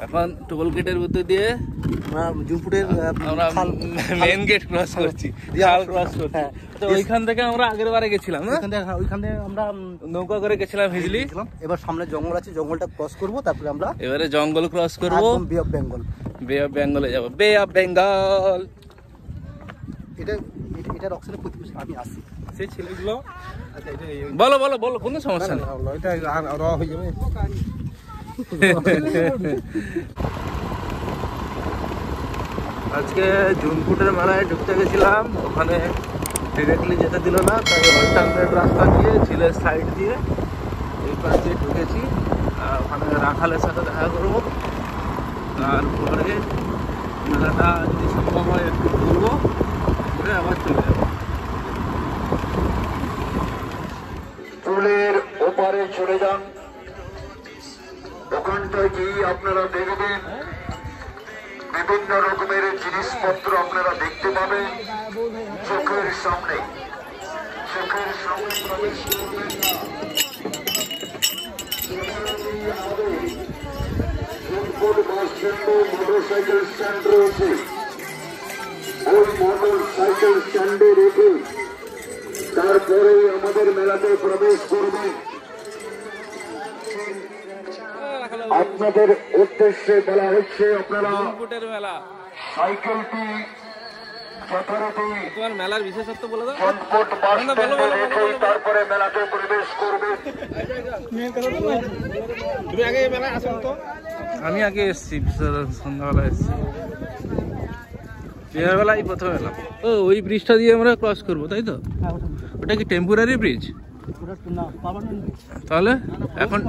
এখন টোল গেটের ভিতর দিয়ে জুমপুরের আমরা মেইন গেট ক্রস করছি, খাল ক্রস করছি। তো ওইখান থেকে আমরা আগের বারে গেছিলাম না, ওইখান থেকে আমরা নৌকা করে গেছিলাম হিজলি। এবার সামনে জঙ্গল আছে, জঙ্গলটা ক্রস করব, তারপরে আমরা এবারে জঙ্গল ক্রস করব, বে অফ বেঙ্গল। বে অফ বেঙ্গলে যাব, বে অফ বেঙ্গল। এটার অপশনে প্রতিবেশী আমি আসি, সেই ছেলেগুলো বলো বলো বলো, কোনো সমস্যা নেই। আজকে জুনপুটের মেলায় ঢুকতে গেছিলাম, ওখানে ডিরেক্টলি যেতে দিল না, তাই অল্টারনেট রাস্তা দিয়ে ঝিলের সাইড দিয়ে এই পাশ দিয়ে ঢুকেছি। আর ওখানে রাখালের সাথে দেখা করবো, তারপরে মেলাটা যদি সম্ভব হয় একটু ঘুরবো, ঘুরে আবার চলে যাবো। পুলের ওপারে চলে যান, ওখানটায় গিয়ে আপনারা দেখবেন বিভিন্ন রকমের জিনিসপত্র আপনারা দেখতে পাবেন চোখের সামনে। চোখের সামনে প্রবেশ করবেন না। মোটরসাইকেল স্ট্যান্ড রয়েছে, ওই মোটরসাইকেল স্ট্যান্ডে রেখে তারপরে আমাদের মেলাতে প্রবেশ করবে। আপনাদের উদ্দেশ্যে বলা হচ্ছে আপনারা সাইকেলটি যথারীতি তোমার মেলার বিশেষত্ব বলে দাও। চটপট বাস স্ট্যান্ডে রেখে তারপরে মেলাতে প্রবেশ করবে। আমি আগে এসছি, সন্ধ্যাবেলা এসছি, বিকেলবেলায় প্রথমে এলাম। ও ওই ব্রিজটা দিয়ে আমরা ক্রস করবো, তাই তো? ওটা কি টেম্পোরারি ব্রিজ? তাহলে এখন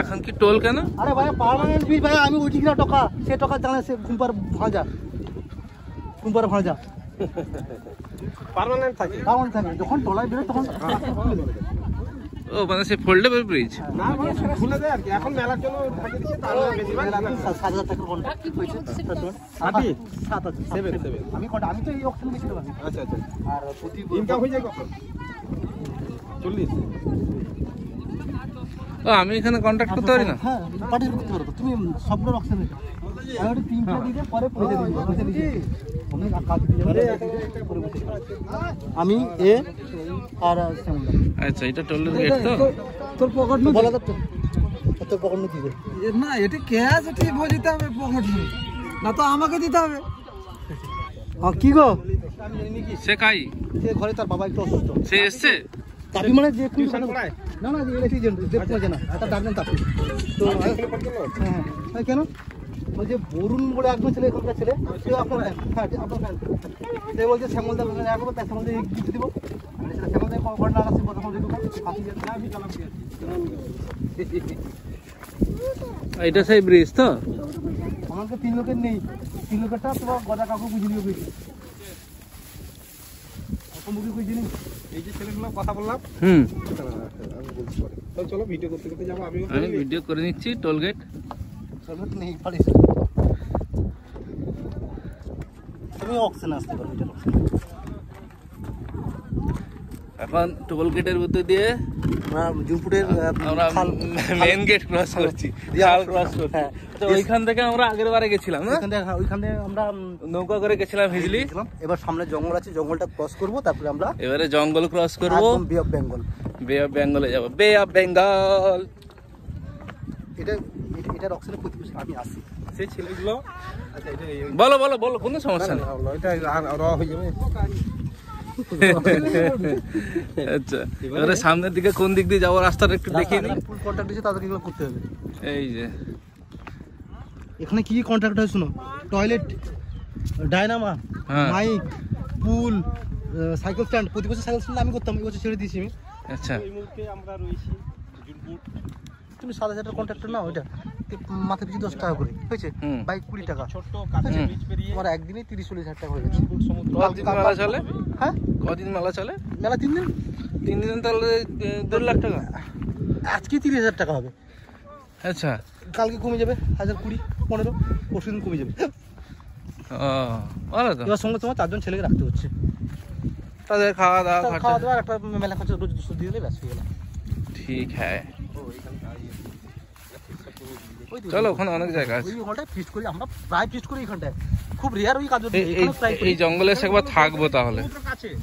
এখন কি টোল কেন? আরে ভাই পার্মানেন্ট ব্রিজ ভাই, আমি উঠি কিনা টাকা, সে টাকা জানে, সে কুম্পার ভাঁজা, কুম্পার ভাঁজা পার্মানেন্ট থাকে, যখন টোলায় বেরোয় তখন। ও মানে সে ফোল্ডেবল ব্রিজ? না মানে সেটা খুলে দেয় আর কি, এখন মেলার জন্য ফাঁকি দিচ্ছে, তার বেশিরভাগ 7,000 টাকা কন্ট্রাক্ট হয়েছে। আমি তো এই অপশন গেছিলাম। আচ্ছা আচ্ছা, আর প্রতি ইনকাম হয়ে যায় কখন? 40। ও আমি এখানে কন্ট্যাক্ট করতে পারি না? হ্যাঁ পার্টি করতে পারো তুমি, সবগুলো অপশন আছে। আমি ওটা 3টা দিলে পরে পয়সা দিই, পয়সা দিই আমি কাজ দিয়ে পরে বসে। আমি এ আর শ্যামলা। আচ্ছা, এটা টোলের গেট তো? তোর পকেট নো বলা তো, তোর পকেট নো দিবে না, এটা ক্যাশ, এটি দিতে হবে পকেট না, তো আমাকে দিতে হবে। কি গো, সে কাই? সে ঘরে তার বাবা একটু অসুস্থ, সে এসছে? তাপি মানে যে না না ইলেকট্রিক যে না, তার ডাক নেন তাপি। তো হ্যাঁ কেন ওই যে বরুণ বলে একজন ছেলে, এখানকার ছেলে, সে আপনার হ্যাঁ আপনার ফ্যান, সে বলছে শ্যামল দা একবার তার শ্যামল দিয়ে গিফট দিব। শ্যামল দা কখন না আসছে কথা বলে এটা সেই ব্রিজ তো? আমাকে 3 লোকের নেই, 3 লোকেরটা তোমার গদা কাকু বুঝে নিয়ে গেছি। এই যে ছেলেগুলো কথা বললাম, চলো ভিডিও করতে করতে যাবো। আমি ভিডিও করে নিচ্ছি। টোল গেট নেই, তুমি অক্সিজেন আসতে পারো। এখন টোল গেটের ভিতর দিয়ে জুমপুরের আমরা মেইন গেট ক্রস করছি, খাল ক্রস করছি। তো ওইখান থেকে আমরা আগের বারে গেছিলাম না, ওইখান থেকে আমরা নৌকা করে গেছিলাম হিজলি। এবার সামনে জঙ্গল আছে, জঙ্গলটা ক্রস করব, তারপরে আমরা এবারে জঙ্গল ক্রস করব, বে অফ বেঙ্গল। বে অফ বেঙ্গলে যাব, বে অফ বেঙ্গল। এটার অপশনে প্রতিবেশী আমি আসি, সেই ছেলেগুলো বলো বলো বলো, কোনো সমস্যা নেই। এটা র হয়ে যাবে। আচ্ছা, এবারে সামনের দিকে কোন দিক দিয়ে যাবো রাস্তাটা একটু দেখিয়ে নিই। ফুল কন্ট্রাক্ট দিয়েছে, তাদেরকে এগুলো করতে হবে। এই যে এখানে কি কন্ট্রাক্ট হয় শুনো, টয়লেট, ডায়নামা, মাইক, পুল, সাইকেল স্ট্যান্ড। প্রতি বছর সাইকেল স্ট্যান্ড আমি করতাম, এই বছর ছেড়ে দিয়েছি আমি। আচ্ছা, এই মুহূর্তে আমরা রয়েছি তুমি 7,000 কন্ট্রাক্টর না, ওইটা মাথা পিছু 10 টাকা করে হয়েছে, বাইক 20 টাকা, ছোট্ট কাছে ব্রিজ পেরিয়ে তোমার একদিনে 30-40 হাজার টাকা হয়ে গেছে। কদিন মেলা চলে? হ্যাঁ কদিন মেলা চলে? মেলা 3 দিন। 3 দিন তাহলে 2 লাখ টাকা। আজকে 30,000 টাকা হবে, আচ্ছা, কালকে কমে যাবে 1020, 15, পরশু দিন কমে যাবে। ভালো তো। এবার সঙ্গে তোমার 4 জন ছেলেকে রাখতে হচ্ছে, তাদের খাওয়া দাওয়া খাওয়া দাওয়া একটা মেলা খরচা রোজ 200 দিয়ে দিলে ব্যাস হয়ে গেল। ঠিক হ্যাঁ। ওই তো চলো ওখানে অনেক জায়গা আছে। ওই হলটায় ফিস্ট করি আমরা, প্রায় ফিস্ট করি এখানটায়, খুব রেয়ার ওই কাজ হচ্ছে এই- এখানে প্রায় করি। এই জঙ্গলে এসে একবার থাকবো তাহলে।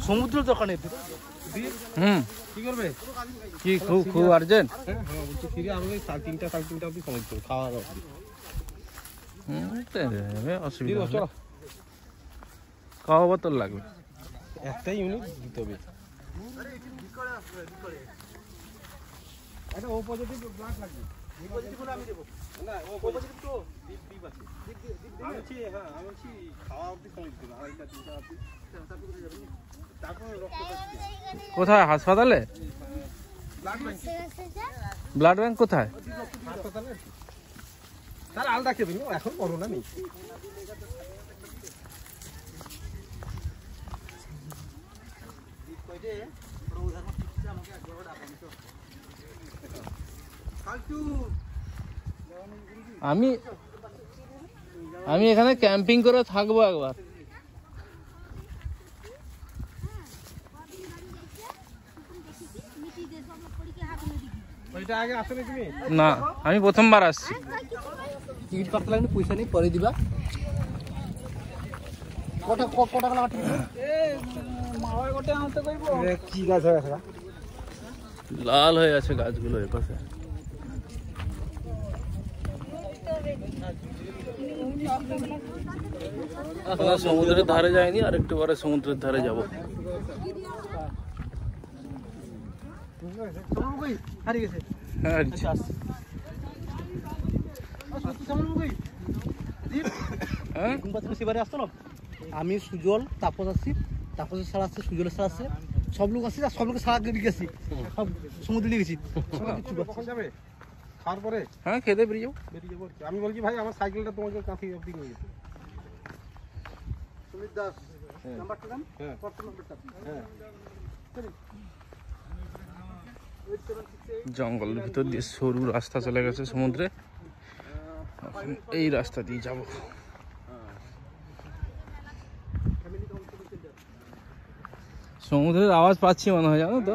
সমুদ্র দোকান নেই হুম, কি করবে? কি খুব খুব আর্জেন্ট? বলছি ফিরে আমরা ওই 3:30 অবধি সমুদ্র খাওয়া দাওয়া করি। অসুবিধা হবে। খাওয়া বোতল লাগবে। একটাই ইউনিট দিতে হবে। একটা ও পজিটিভ ব্লাড লাগবে। বি পজিটিভ হলে আমি দেব। না ও পজিটিভ তো দ্বীপ আছে। আমি বলছি হ্যাঁ, আমি বলছি খাওয়া অবধি সময় দিতে হবে। আড়াইটা 3টা অবধি। তারপর রক্ত দিতে। কোথায় হাসপাতালে? Blood bank. ব্লাড ব্যাংক কোথায়? হাসপাতালে। তার আলাদা কেবিন, এখন করোনা নেই। আমি আমি এখানে ক্যাম্পিং করে থাকবো একবার। ওইটা আগে আসলে তুমি না, আমি প্রথমবার আসছি। টিকিট কাটতে লাগলে পয়সা নেই, পরে দিবা। কটা কাটা কি গাছ হয়ে গেছে? লাল হয়ে আছে গাছগুলো এর পাশে। এখনো সমুদ্রের ধারে যায়নি, আর একটু পরে সমুদ্রের ধারে যাব। হারিয়ে গেছে। হ্যাঁ, হ্যাঁ? সেবারে আসতো না, আমি সুজল তাপস আসছি, তাপসের সার আসছে, সুজলের সার আসছে, সব লোক আসছে, আর সব লোকের সারা দিয়ে গেছি, সব সমুদ্রে নিয়ে গেছি। কখন যাবে? খাওয়ার পরে হ্যাঁ, খেতে বেরিয়ে যাবো। বেরিয়ে যাবো। আমি বলছি ভাই আমার সাইকেলটা তোমাকে কাঁথি অব্দি নিয়ে যেতে। সুমিত দাস নাম্বারটা দেন। হ্যাঁ, কত নাম্বারটা? হ্যাঁ, জঙ্গলের ভিতর দিয়ে সরু রাস্তা চলে গেছে সমুদ্রে। এখন এই রাস্তা দিয়ে যাব। সমুদ্রের আওয়াজ পাচ্ছি মনে হয়, জানো তো।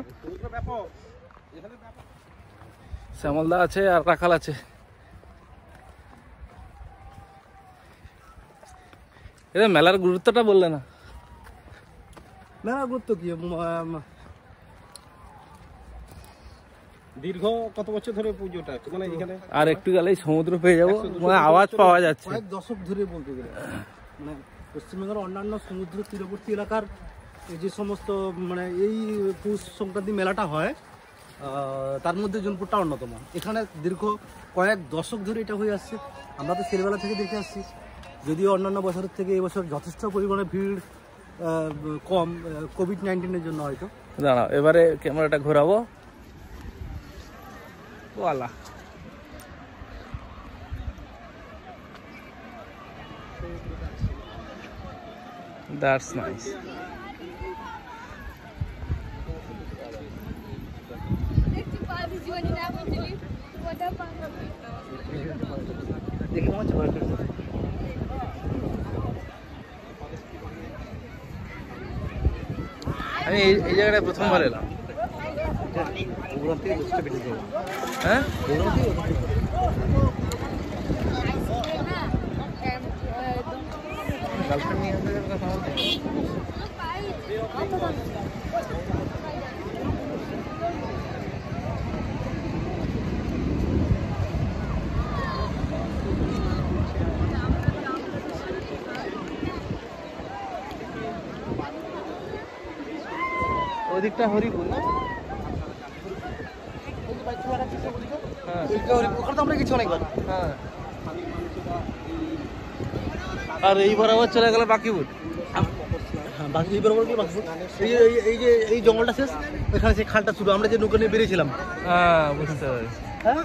শ্যামলদা আছে আর রাখাল আছে। এটা মেলার গুরুত্বটা বললে না। মেলা গুরুত্ব কি? দীর্ঘ কত বছর ধরে পুজোটা মানে এখানে? আর একটু গেলেই সমুদ্র পেয়ে যাবো, মানে আওয়াজ পাওয়া যাচ্ছে। কয়েক দশক ধরে বলতে গেলে মানে পশ্চিমবঙ্গের অন্যান্য সমুদ্র তীরবর্তী এলাকার এই যে সমস্ত মানে এই পৌষ সংক্রান্তি মেলাটা হয়, তার মধ্যে জোনপুরটা অন্যতম। এখানে দীর্ঘ কয়েক দশক ধরে এটা হয়ে আসছে। আমরা তো ছেলেবেলা থেকে দেখে আসছি, যদিও অন্যান্য বছরের থেকে এবছর যথেষ্ট পরিমাণে ভিড় কম, কোভিড-19-এর জন্য হয়তো। দাঁড়াও, এবারে ক্যামেরাটা ঘোরাবো। ওয়ালা, দ্যাটস নাইস। দেখে মনে হচ্ছে ভয় করছে। আমি এই জায়গাটায় প্রথমবার এলাম। ওখান থেকে বুঝতে পেরেছি। হ্যাঁ, গার্লফ্রেন্ড নিয়ে আসার কথা বলতে। ওদিকটা হরিপুর না? হ্যাঁ, ওখানে তো আমরা গেছি অনেকবার। হ্যাঁ। আর এই বরাবর চলে গেল বাকিপুর। হ্যাঁ, বাকি এই বরাবর গিয়ে বাকি এই যে এই জঙ্গলটা শেষ, এখানে সেই খালটা শুরু। আমরা যে নৌকা নিয়ে বেরিয়েছিলাম। হ্যাঁ, বুঝতে পারছি। হ্যাঁ,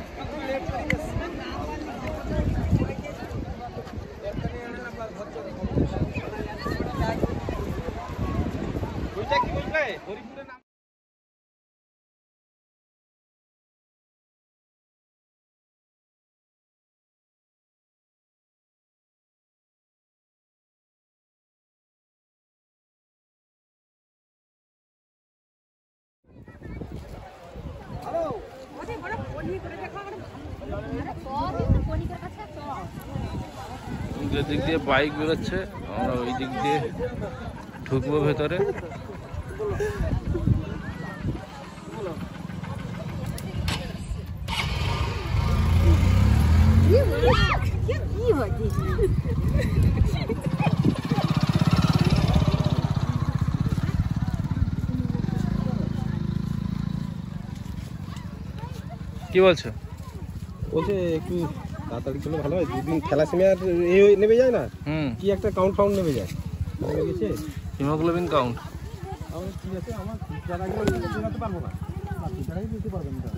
হ্যালো যেদিক দিয়ে বাইক বেরোচ্ছে আমরা ওই দিক দিয়ে ঢুকবো ভেতরে। কি বলছো? বলছে একটু তাড়াতাড়ি চলে ভালো হয়, দুদিন থ্যালাসেমিয়ার নেমে যায় না, কি একটা কাউন্ট ফাউন্ড নেমে যায়, নেমে গেছে হিমোগ্লোবিন কাউন্ট। আমার ঠিক আছে, আমার টিচার আগে দিতে পারবো না, টিচারাই দিতে পারবেন না,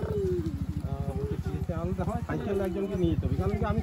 বলছে ঠিক আছে, আলাদা হয় সাইকেল একজনকে নিয়ে যেতে হবে, কারণ কি আমি